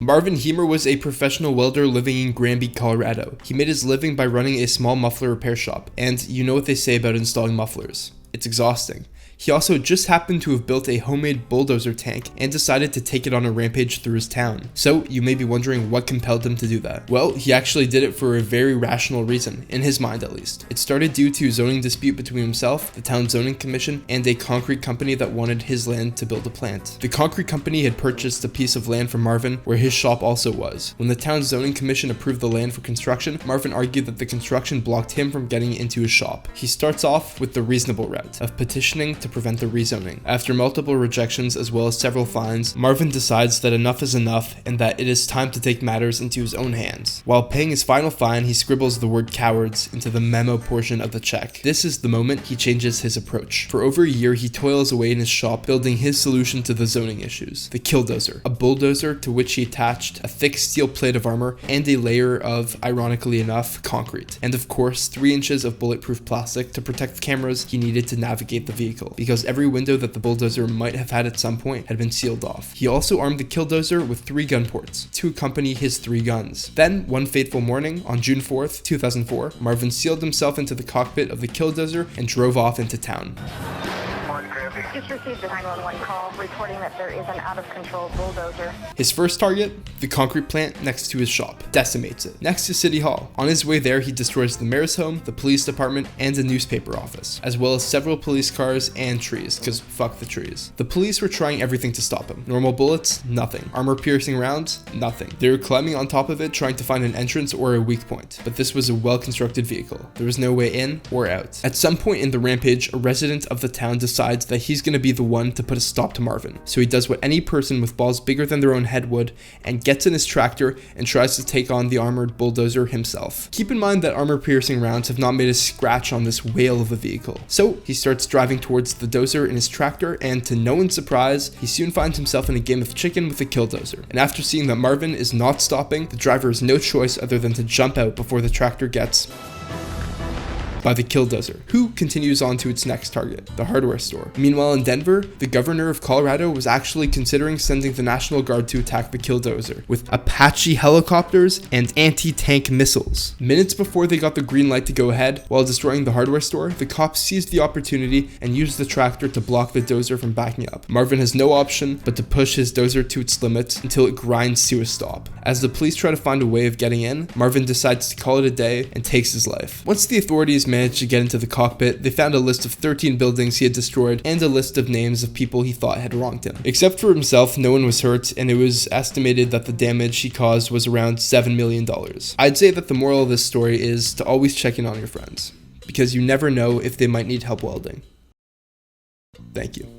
Marvin Heemer was a professional welder living in Granby, Colorado. He made his living by running a small muffler repair shop, and you know what they say about installing mufflers. It's exhausting. He also just happened to have built a homemade bulldozer tank and decided to take it on a rampage through his town. So you may be wondering what compelled him to do that. Well, he actually did it for a very rational reason, in his mind at least. It started due to a zoning dispute between himself, the town zoning commission, and a concrete company that wanted his land to build a plant. The concrete company had purchased a piece of land from Marvin where his shop also was. When the town zoning commission approved the land for construction, Marvin argued that the construction blocked him from getting into his shop. He starts off with the reasonable route of petitioning to prevent the rezoning. After multiple rejections as well as several fines, Marvin decides that enough is enough and that it is time to take matters into his own hands. While paying his final fine, he scribbles the word cowards into the memo portion of the check. This is the moment he changes his approach. For over a year, he toils away in his shop building his solution to the zoning issues, the Bulldozer, a bulldozer to which he attached a thick steel plate of armor and a layer of, ironically enough, concrete, and of course 3 inches of bulletproof plastic to protect the cameras he needed to navigate the vehicle, because every window that the bulldozer might have had at some point had been sealed off. He also armed the Bulldozer with 3 gun ports to accompany his 3 guns. Then, one fateful morning, on June 4th, 2004, Marvin sealed himself into the cockpit of the Bulldozer and drove off into town. Just received a 911 call reporting that there is an out-of-control bulldozer. His first target, the concrete plant next to his shop, decimates it. Next to City Hall. On his way there, he destroys the mayor's home, the police department, and a newspaper office, as well as several police cars and trees, because fuck the trees. The police were trying everything to stop him. Normal bullets, nothing. Armor-piercing rounds, nothing. They were climbing on top of it trying to find an entrance or a weak point, but this was a well-constructed vehicle. There was no way in or out. At some point in the rampage, a resident of the town decides that he's going to be the one to put a stop to Marvin. So he does what any person with balls bigger than their own head would and gets in his tractor and tries to take on the armored bulldozer himself. Keep in mind that armor-piercing rounds have not made a scratch on this whale of a vehicle. So he starts driving towards the dozer in his tractor, and to no one's surprise, he soon finds himself in a game of chicken with the Bulldozer. And after seeing that Marvin is not stopping, the driver has no choice other than to jump out before the tractor gets by the Bulldozer, who continues on to its next target, the hardware store. Meanwhile, in Denver, the governor of Colorado was actually considering sending the National Guard to attack the Bulldozer with Apache helicopters and anti-tank missiles. Minutes before they got the green light to go ahead, while destroying the hardware store, the cops seized the opportunity and used the tractor to block the dozer from backing up. Marvin has no option but to push his dozer to its limits until it grinds to a stop. As the police try to find a way of getting in, Marvin decides to call it a day and takes his life. Once the authorities managed to get into the cockpit, they found a list of 13 buildings he had destroyed and a list of names of people he thought had wronged him. Except for himself, no one was hurt, and it was estimated that the damage he caused was around $7 million. I'd say that the moral of this story is to always check in on your friends, because you never know if they might need help welding. Thank you.